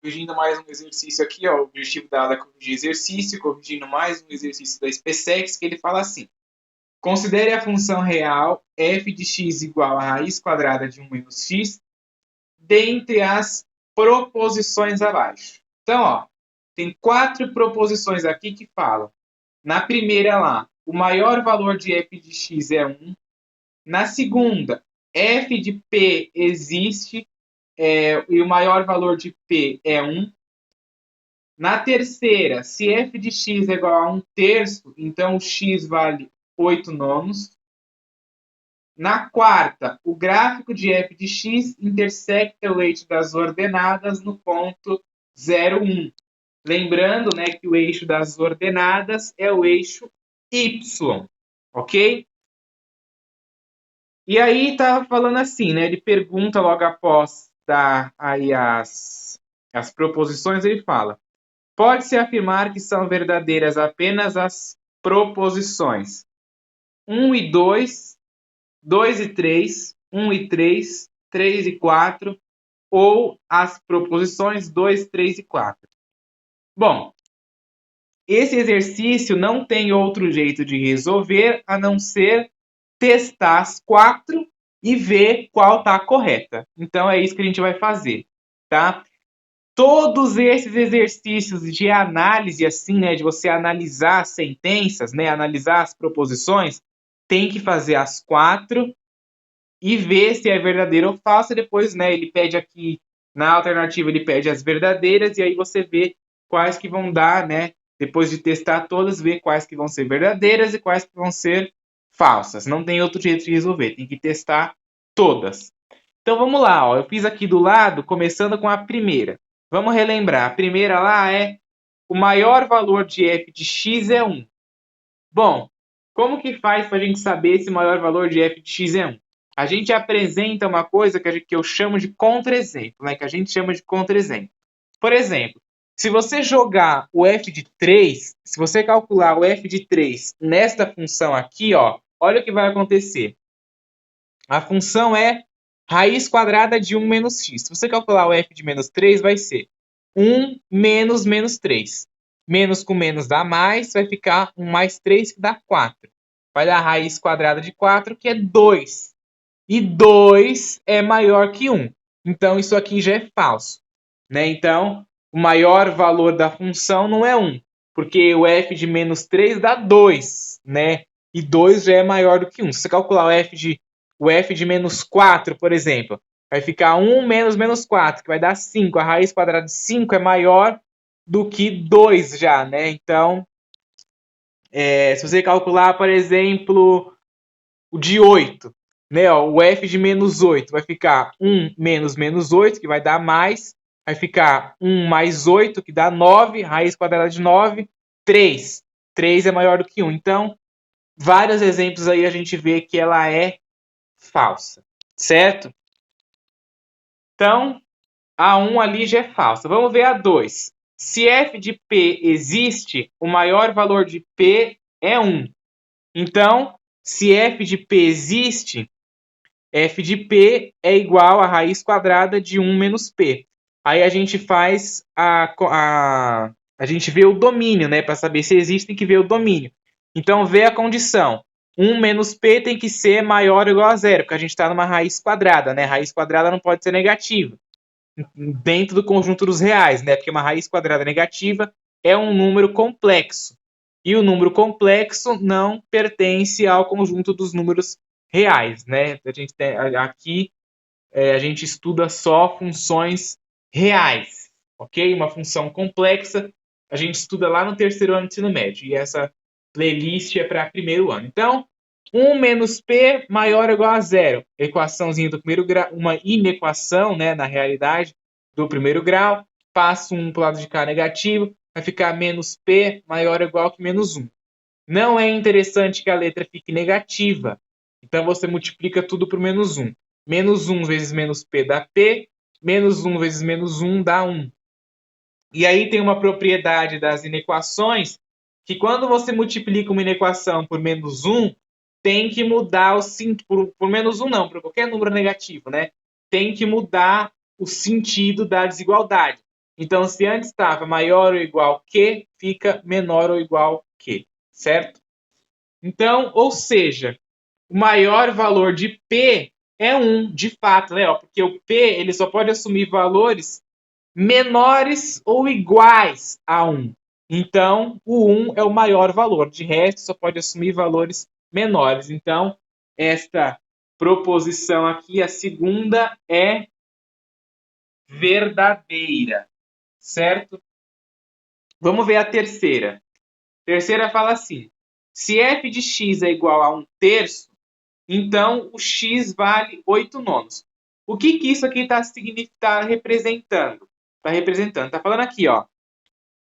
corrigindo mais um exercício aqui, ó, o objetivo da aula é corrigir exercício, corrigindo mais um exercício da SpaceX, que ele fala assim: considere a função real f de x igual a raiz quadrada de 1 menos x dentre as proposições abaixo. Então, ó, tem 4 proposições aqui que falam. Na primeira lá, o maior valor de f de x é 1. Na segunda, f de p existe e o maior valor de p é 1. Na terceira, se f de x é igual a 1/3, então o x vale 8 nonos. Na quarta, o gráfico de f de x intersecta o eixo das ordenadas no ponto 0, 1. Lembrando, né, que o eixo das ordenadas é o eixo y, ok? E aí tá falando assim, né? Ele pergunta logo após dar aí as proposições, ele fala: pode-se afirmar que são verdadeiras apenas as proposições 1 e 2, 2 e 3, 1 e 3, 3 e 4, ou as proposições 2, 3 e 4. Bom, esse exercício não tem outro jeito de resolver a não ser testar as 4 e ver qual está correta. Então é isso que a gente vai fazer, tá? Todos esses exercícios de análise, assim, né, de você analisar as sentenças, né, analisar as proposições, tem que fazer as 4 e ver se é verdadeiro ou falso. Depois, né, ele pede aqui, na alternativa, ele pede as verdadeiras, e aí você vê quais que vão dar, né, depois de testar todas, ver quais que vão ser verdadeiras e quais que vão ser falsas. Não tem outro jeito de resolver, tem que testar todas. Então vamos lá, ó. Eu fiz aqui do lado, começando com a primeira. Vamos relembrar. A primeira lá é: o maior valor de f de x é 1. Bom, como que faz para a gente saber se o maior valor de f de x é 1? A gente apresenta uma coisa que eu chamo de contra-exemplo, né? Que a gente chama de contra-exemplo. Por exemplo, se você jogar o f de 3, se você calcular o f de 3 nesta função aqui, ó, olha o que vai acontecer. A função é raiz quadrada de 1 menos x. Se você calcular o f de menos 3, vai ser 1 menos menos 3. Menos com menos dá mais, vai ficar 1 mais 3, que dá 4. Vai dar raiz quadrada de 4, que é 2. E 2 é maior que 1. Então, isso aqui já é falso, né? Então, o maior valor da função não é 1, porque o f de menos 3 dá 2, né? E 2 já é maior do que 1. Se você calcular o f de menos 4, por exemplo, vai ficar 1 menos menos 4, que vai dar 5. A raiz quadrada de 5 é maior do que 2 já, né? Então, se você calcular, por exemplo, o de 8, né? Ó, o f de menos 8 vai ficar 1 menos menos 8, que vai dar mais. Vai ficar 1 mais 8, que dá 9. Raiz quadrada de 9, 3. 3 é maior do que 1. Então, vários exemplos aí a gente vê que ela é falsa, certo? Então, a 1 ali já é falsa. Vamos ver a 2. Se f de p existe, o maior valor de p é 1. Então, se f de p existe, f de p é igual a raiz quadrada de 1 menos p. Aí a gente faz a gente vê o domínio, né? Para saber se existe, tem que ver o domínio. Então, vê a condição. 1 menos p tem que ser maior ou igual a zero, porque a gente está numa raiz quadrada, né? Raiz quadrada não pode ser negativa dentro do conjunto dos reais, né? Porque uma raiz quadrada negativa é um número complexo. E o número complexo não pertence ao conjunto dos números reais, né? Aqui a gente estuda só funções reais, ok? Uma função complexa a gente estuda lá no terceiro ano de ensino médio. E essa playlist é para primeiro ano. Então, 1 menos p maior ou igual a zero. Equaçãozinha do primeiro grau, uma inequação, né, na realidade, do primeiro grau. Passo 1 para o lado de cá negativo, vai ficar menos p maior ou igual que menos 1. Não é interessante que a letra fique negativa. Então, você multiplica tudo por menos 1. Menos 1 vezes menos p dá p. Menos 1 vezes menos 1 dá 1. E aí tem uma propriedade das inequações que quando você multiplica uma inequação por menos 1, tem que mudar o sentido. Por menos 1 não, por qualquer número negativo, né? Tem que mudar o sentido da desigualdade. Então, se antes estava maior ou igual que, fica menor ou igual que, certo? Então, ou seja, o maior valor de P é 1, de fato, né? Porque o P ele só pode assumir valores menores ou iguais a 1. Então, o 1 é o maior valor. De resto, só pode assumir valores menores. Então, esta proposição aqui, a segunda, é verdadeira, certo? Vamos ver a terceira. A terceira fala assim: se f de x é igual a 1/3, então o x vale 8 nonos. O que isso aqui está representando? Está falando aqui, ó.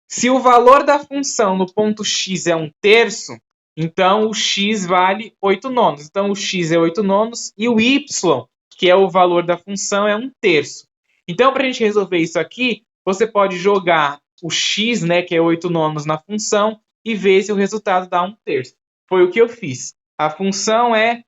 Se o valor da função no ponto x é 1/3, então o x vale 8 nonos. Então o x é 8 nonos e o y, que é o valor da função, é 1/3. Então, para a gente resolver isso aqui, você pode jogar o x, né, que é 8 nonos, na função e ver se o resultado dá 1/3. Foi o que eu fiz. A função é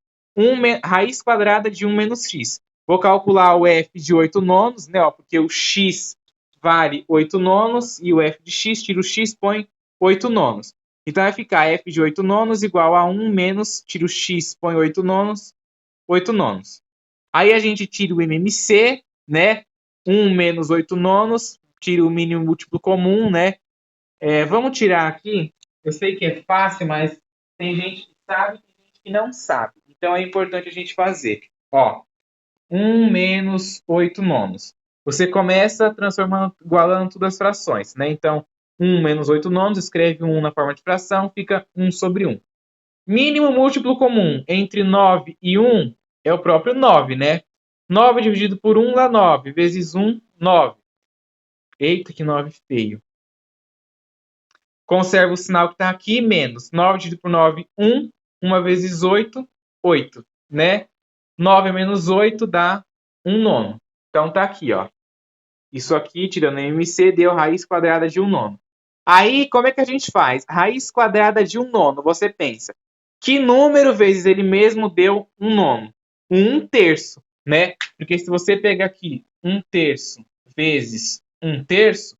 raiz quadrada de 1 menos x. Vou calcular o f de 8 nonos, né, porque o x vale 8 nonos e o f de x, tira o x, põe 8 nonos. Então vai ficar f de 8 nonos igual a 1 menos, tira o x, põe 8 nonos, 8 nonos. Aí a gente tira o MMC, né? 1 menos 8 nonos, tira o mínimo múltiplo comum, né? Vamos tirar aqui. Eu sei que é fácil, mas tem gente que sabe e tem gente que não sabe. Então é importante a gente fazer. Ó, 1 menos 8 nonos. Você começa transformando, igualando todas as frações, né? Então, 1 menos 8 nonos, escreve 1 na forma de fração, fica 1 sobre 1. Mínimo múltiplo comum entre 9 e 1 é o próprio 9, né? 9 dividido por 1 dá 9, vezes 1, 9. Eita, que 9 feio. Conserva o sinal que está aqui, menos. 9 dividido por 9, 1. 1 vezes 8, 8, né? 9 menos 8 dá 1 nono. Então tá aqui, ó. Isso aqui, tirando MC, deu raiz quadrada de 1 nono. Aí, como é que a gente faz? Raiz quadrada de 1 nono, você pensa. Que número vezes ele mesmo deu 1 nono? 1/3, né? Porque se você pegar aqui 1/3 vezes 1/3,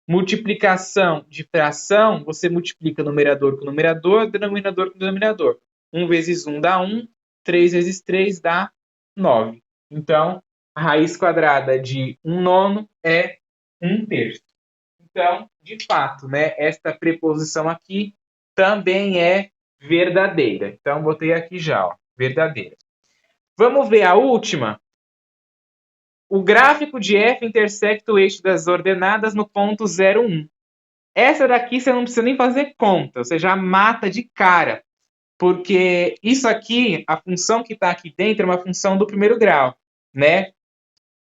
multiplicação de fração, você multiplica numerador com numerador, denominador com denominador. 1 vezes 1 dá 1, 3 vezes 3 dá 9. Então, a raiz quadrada de 1 nono é 1/3. Então, de fato, né, esta preposição aqui também é verdadeira. Então, botei aqui já, ó, verdadeira. Vamos ver a última? O gráfico de f intersecta o eixo das ordenadas no ponto 0, 1. Essa daqui você não precisa nem fazer conta, você já mata de cara. Porque isso aqui, a função que está aqui dentro é uma função do primeiro grau, né?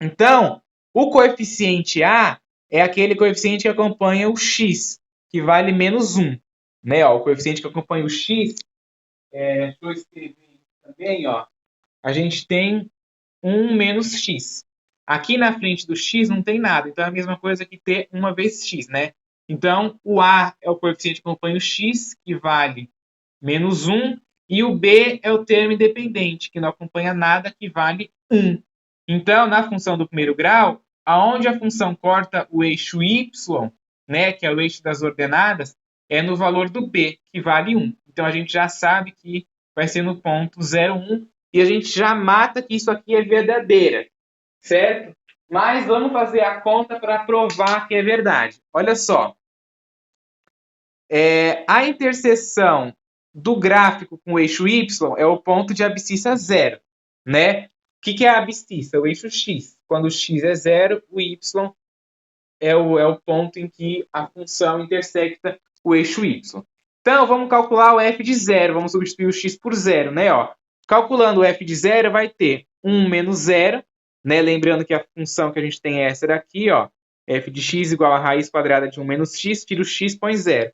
Então, o coeficiente A é aquele coeficiente que acompanha o x, que vale menos 1. Né? Ó, o coeficiente que acompanha o x, deixa eu escrever também, ó, a gente tem 1 menos x. Aqui na frente do x não tem nada, então é a mesma coisa que ter 1 vezes x, né? Então, o A é o coeficiente que acompanha o x, que vale menos 1, e o B é o termo independente, que não acompanha nada, que vale 1. Então, na função do primeiro grau, aonde a função corta o eixo y, né, que é o eixo das ordenadas, é no valor do b, que vale 1. Então, a gente já sabe que vai ser no ponto 0, 1, e a gente já mata que isso aqui é verdadeira, certo? Mas vamos fazer a conta para provar que é verdade. Olha só. A interseção do gráfico com o eixo y é o ponto de abscissa 0, né? O que é a abscissa? O eixo x. Quando o x é 0, o y é o ponto em que a função intersecta o eixo y. Então, vamos calcular o f de 0. Vamos substituir o x por 0, né? Ó, calculando o f de 0, vai ter 1 menos 0, né? Lembrando que a função que a gente tem é essa daqui, ó. F de x igual a raiz quadrada de 1 menos x, tira o x, põe 0.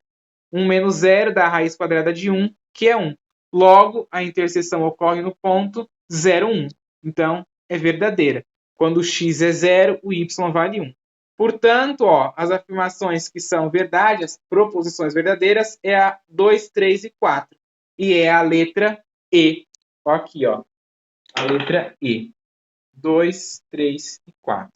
1 menos 0 dá a raiz quadrada de 1, que é 1. Logo, a interseção ocorre no ponto 0, 1. Então, é verdadeira. Quando o x é 0, o y vale 1. Portanto, ó, as afirmações que são verdade, as proposições verdadeiras, é a 2, 3 e 4. E é a letra E. Ó, aqui, ó. A letra E. 2, 3 e 4.